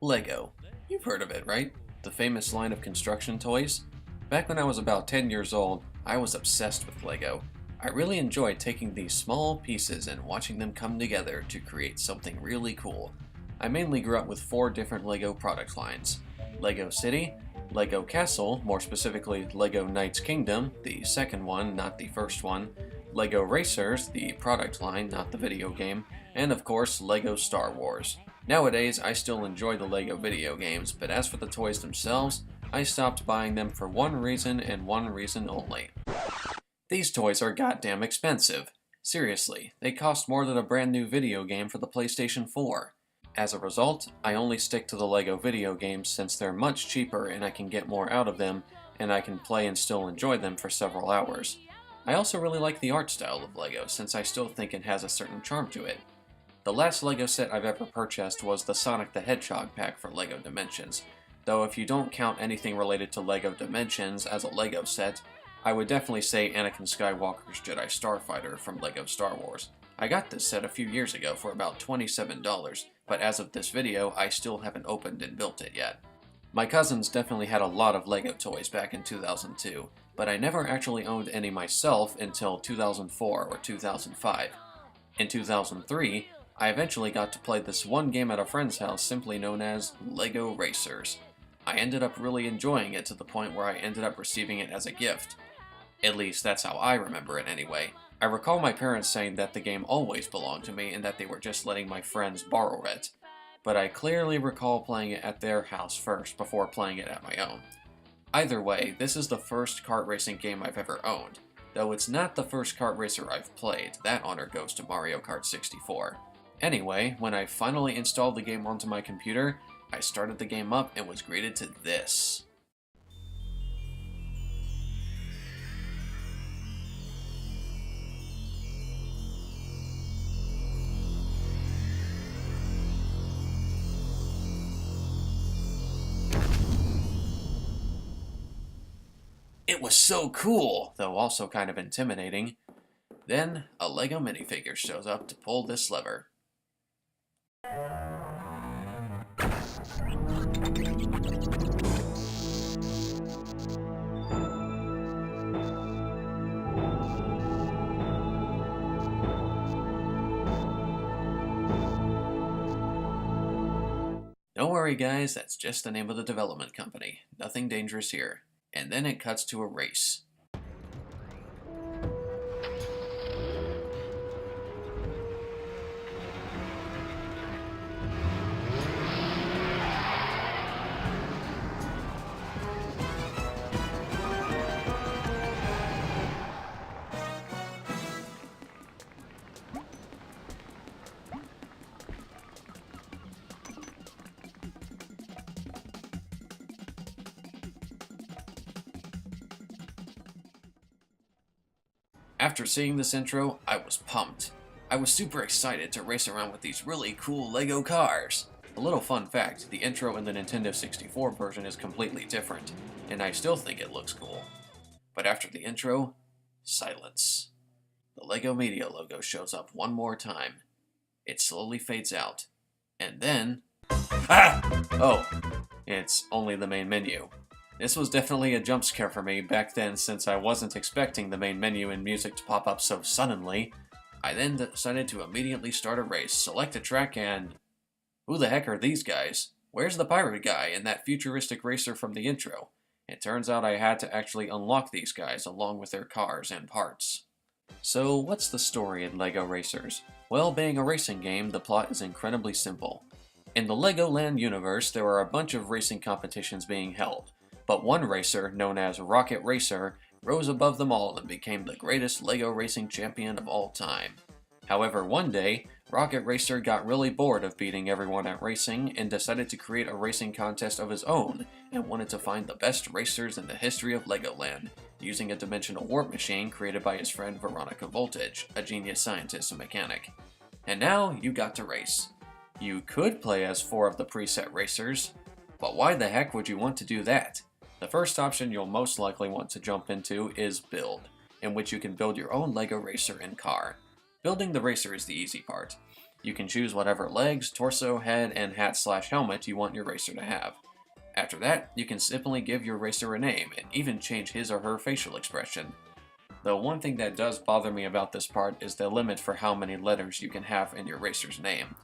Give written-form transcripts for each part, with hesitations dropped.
Lego. You've heard of it, right? The famous line of construction toys? Back when I was about 10 years old, I was obsessed with Lego. I really enjoyed taking these small pieces and watching them come together to create something really cool. I mainly grew up with 4 different Lego product lines: Lego City, Lego Castle, more specifically Lego Knight's Kingdom, the second one, not the first one, Lego Racers, the product line, not the video game, and of course Lego Star Wars. Nowadays, I still enjoy the LEGO video games, but as for the toys themselves, I stopped buying them for one reason and one reason only. These toys are goddamn expensive. Seriously, they cost more than a brand new video game for the PlayStation 4. As a result, I only stick to the LEGO video games since they're much cheaper and I can get more out of them, and I can play and still enjoy them for several hours. I also really like the art style of LEGO since I still think it has a certain charm to it. The last LEGO set I've ever purchased was the Sonic the Hedgehog pack for LEGO Dimensions, though if you don't count anything related to LEGO Dimensions as a LEGO set, I would definitely say Anakin Skywalker's Jedi Starfighter from LEGO Star Wars. I got this set a few years ago for about $27, but as of this video, I still haven't opened and built it yet. My cousins definitely had a lot of LEGO toys back in 2002, but I never actually owned any myself until 2004 or 2005. In 2003, I eventually got to play this one game at a friend's house simply known as LEGO Racers. I ended up really enjoying it to the point where I ended up receiving it as a gift. At least that's how I remember it anyway. I recall my parents saying that the game always belonged to me and that they were just letting my friends borrow it. But I clearly recall playing it at their house first before playing it at my own. Either way, this is the first kart racing game I've ever owned. Though it's not the first kart racer I've played, that honor goes to Mario Kart 64. Anyway, when I finally installed the game onto my computer, I started the game up and was greeted to this. It was so cool, though also kind of intimidating. Then, a LEGO minifigure shows up to pull this lever. Don't worry guys, that's just the name of the development company. Nothing dangerous here. And then it cuts to a race. After seeing this intro, I was pumped. I was super excited to race around with these really cool LEGO cars. A little fun fact, the intro in the Nintendo 64 version is completely different, and I still think it looks cool. But after the intro, silence. The LEGO Media logo shows up one more time. It slowly fades out, and then... Ah! Oh, it's only the main menu. This was definitely a jump scare for me back then since I wasn't expecting the main menu and music to pop up so suddenly. I then decided to immediately start a race, select a track, and... who the heck are these guys? Where's the pirate guy and that futuristic racer from the intro? It turns out I had to actually unlock these guys along with their cars and parts. So what's the story in LEGO Racers? Well, being a racing game, the plot is incredibly simple. In the Legoland universe, there are a bunch of racing competitions being held. But one racer, known as Rocket Racer, rose above them all and became the greatest LEGO racing champion of all time. However, one day, Rocket Racer got really bored of beating everyone at racing and decided to create a racing contest of his own and wanted to find the best racers in the history of Legoland, using a dimensional warp machine created by his friend Veronica Voltage, a genius scientist and mechanic. And now, you got to race. You could play as 4 of the preset racers, but why the heck would you want to do that? The first option you'll most likely want to jump into is Build, in which you can build your own LEGO racer and car. Building the racer is the easy part. You can choose whatever legs, torso, head, and hat/helmet you want your racer to have. After that, you can simply give your racer a name and even change his or her facial expression. Though one thing that does bother me about this part is the limit for how many letters you can have in your racer's name.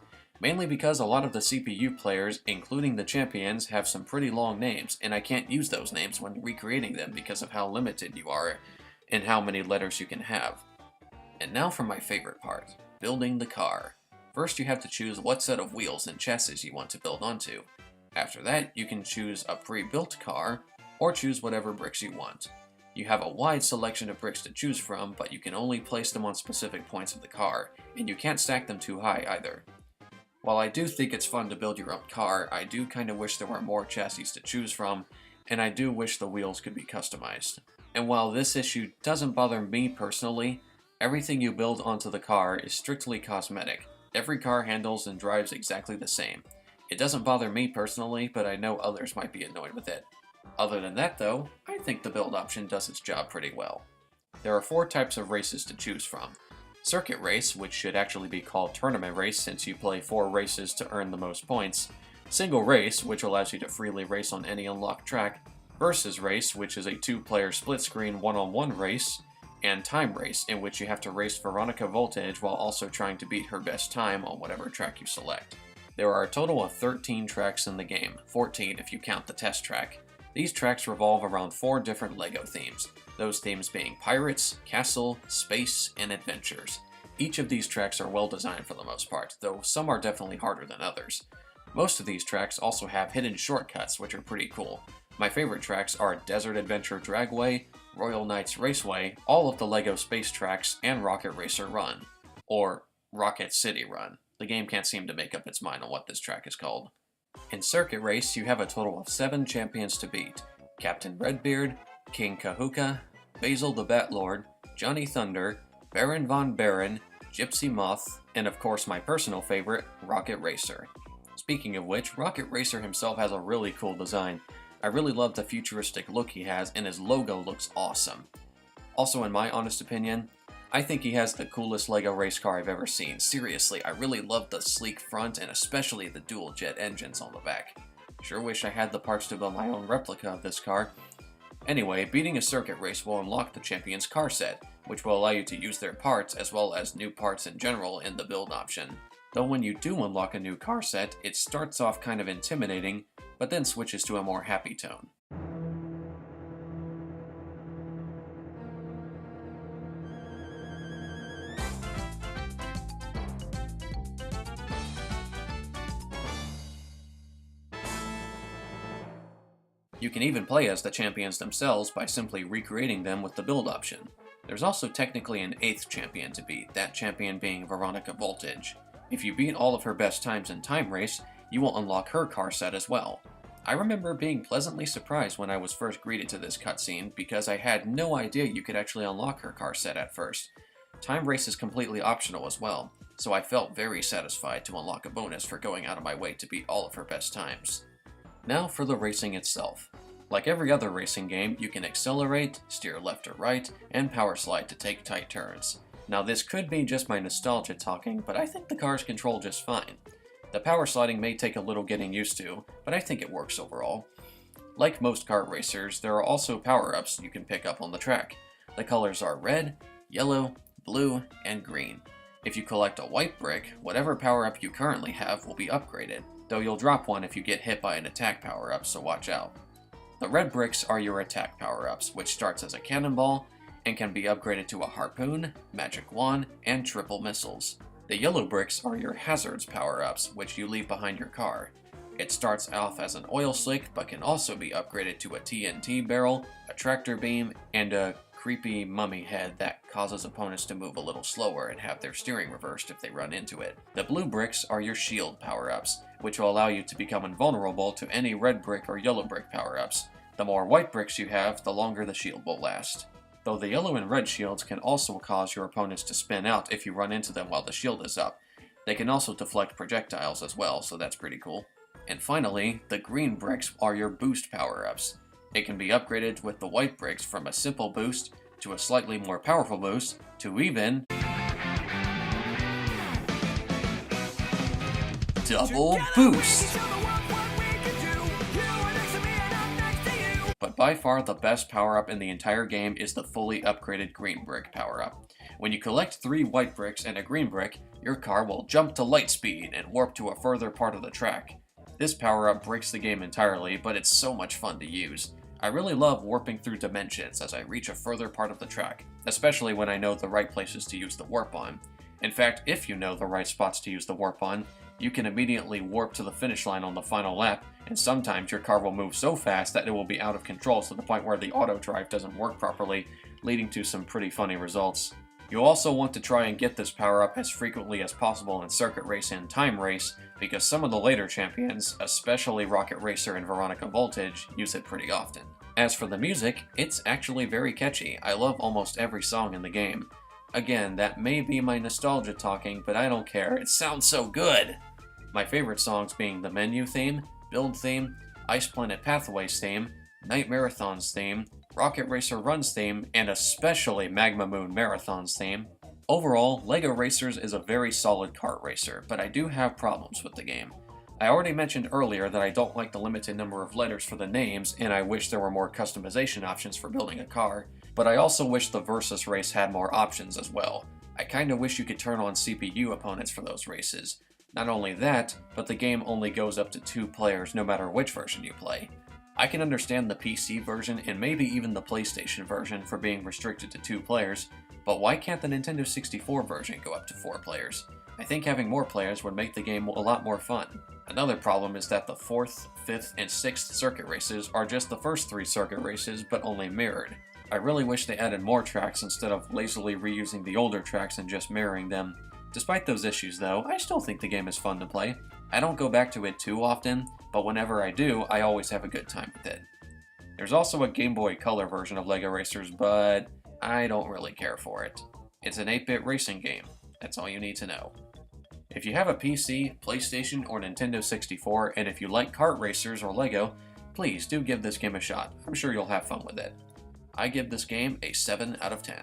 Mainly because a lot of the CPU players, including the champions, have some pretty long names, and I can't use those names when recreating them because of how limited you are in how many letters you can have. And now for my favorite part, building the car. First you have to choose what set of wheels and chassis you want to build onto. After that, you can choose a pre-built car, or choose whatever bricks you want. You have a wide selection of bricks to choose from, but you can only place them on specific points of the car, and you can't stack them too high either. While I do think it's fun to build your own car, I do kinda wish there were more chassis to choose from, and I do wish the wheels could be customized. And while this issue doesn't bother me personally, everything you build onto the car is strictly cosmetic. Every car handles and drives exactly the same. It doesn't bother me personally, but I know others might be annoyed with it. Other than that though, I think the build option does its job pretty well. There are 4 types of races to choose from. Circuit race, which should actually be called tournament race since you play 4 races to earn the most points. Single race, which allows you to freely race on any unlocked track. Versus race, which is a 2-player split-screen one-on-one race. And time race, in which you have to race Veronica Voltage while also trying to beat her best time on whatever track you select. There are a total of 13 tracks in the game, 14 if you count the test track. These tracks revolve around 4 different LEGO themes, those themes being Pirates, Castle, Space, and Adventures. Each of these tracks are well designed for the most part, though some are definitely harder than others. Most of these tracks also have hidden shortcuts, which are pretty cool. My favorite tracks are Desert Adventure Dragway, Royal Knights Raceway, all of the LEGO Space tracks, and Rocket Racer Run, or Rocket City Run. The game can't seem to make up its mind on what this track is called. In Circuit Race, you have a total of 7 champions to beat: Captain Redbeard, King Kahuka, Basil the Batlord, Johnny Thunder, Baron Von Baron, Gypsy Moth, and of course my personal favorite, Rocket Racer. Speaking of which, Rocket Racer himself has a really cool design. I really love the futuristic look he has, and his logo looks awesome. Also, in my honest opinion, I think he has the coolest LEGO race car I've ever seen. Seriously, I really love the sleek front and especially the dual jet engines on the back. Sure wish I had the parts to build my own replica of this car. Anyway, beating a circuit race will unlock the champion's car set, which will allow you to use their parts as well as new parts in general in the build option. Though when you do unlock a new car set, it starts off kind of intimidating, but then switches to a more happy tone. You can even play as the champions themselves by simply recreating them with the build option. There's also technically an 8th champion to beat, that champion being Veronica Voltage. If you beat all of her best times in Time Race, you will unlock her car set as well. I remember being pleasantly surprised when I was first greeted to this cutscene because I had no idea you could actually unlock her car set at first. Time Race is completely optional as well, so I felt very satisfied to unlock a bonus for going out of my way to beat all of her best times. Now for the racing itself. Like every other racing game, you can accelerate, steer left or right, and power slide to take tight turns. Now this could be just my nostalgia talking, but I think the cars control just fine. The power sliding may take a little getting used to, but I think it works overall. Like most kart racers, there are also power-ups you can pick up on the track. The colors are red, yellow, blue, and green. If you collect a white brick, whatever power-up you currently have will be upgraded, though you'll drop one if you get hit by an attack power-up, so watch out. The red bricks are your attack power-ups, which starts as a cannonball, and can be upgraded to a harpoon, magic wand, and triple missiles. The yellow bricks are your hazards power-ups, which you leave behind your car. It starts off as an oil slick, but can also be upgraded to a TNT barrel, a tractor beam, and a creepy mummy head that causes opponents to move a little slower and have their steering reversed if they run into it. The blue bricks are your shield power-ups, which will allow you to become invulnerable to any red brick or yellow brick power-ups. The more white bricks you have, the longer the shield will last. Though the yellow and red shields can also cause your opponents to spin out if you run into them while the shield is up. They can also deflect projectiles as well, so that's pretty cool. And finally, the green bricks are your boost power-ups. It can be upgraded with the white bricks from a simple boost to a slightly more powerful boost to even Double boost! But by far the best power-up in the entire game is the fully upgraded green brick power-up. When you collect 3 white bricks and a green brick, your car will jump to Lightspeed and warp to a further part of the track. This power-up breaks the game entirely, but it's so much fun to use. I really love warping through dimensions as I reach a further part of the track, especially when I know the right places to use the warp on. In fact, if you know the right spots to use the warp on, you can immediately warp to the finish line on the final lap, and sometimes your car will move so fast that it will be out of control to the point where the auto drive doesn't work properly, leading to some pretty funny results. You'll also want to try and get this power-up as frequently as possible in Circuit Race and Time Race, because some of the later champions, especially Rocket Racer and Veronica Voltage, use it pretty often. As for the music, it's actually very catchy. I love almost every song in the game. Again, that may be my nostalgia talking, but I don't care, it sounds so good! My favorite songs being the Menu theme, Build theme, Ice Planet Pathways theme, Night Marathons theme, Rocket Racer Runs theme, and especially Magma Moon Marathons theme. Overall, LEGO Racers is a very solid kart racer, but I do have problems with the game. I already mentioned earlier that I don't like the limited number of letters for the names, and I wish there were more customization options for building a car, but I also wish the Versus race had more options as well. I kinda wish you could turn on CPU opponents for those races. Not only that, but the game only goes up to 2 players no matter which version you play. I can understand the PC version and maybe even the PlayStation version for being restricted to 2 players, but why can't the Nintendo 64 version go up to 4 players? I think having more players would make the game a lot more fun. Another problem is that the 4th, 5th, and 6th circuit races are just the first 3 circuit races, but only mirrored. I really wish they added more tracks instead of lazily reusing the older tracks and just mirroring them. Despite those issues though, I still think the game is fun to play. I don't go back to it too often, but whenever I do, I always have a good time with it. There's also a Game Boy Color version of LEGO Racers, but I don't really care for it. It's an 8-bit racing game. That's all you need to know. If you have a PC, PlayStation, or Nintendo 64, and if you like kart racers or LEGO, please do give this game a shot. I'm sure you'll have fun with it. I give this game a 7 out of 10.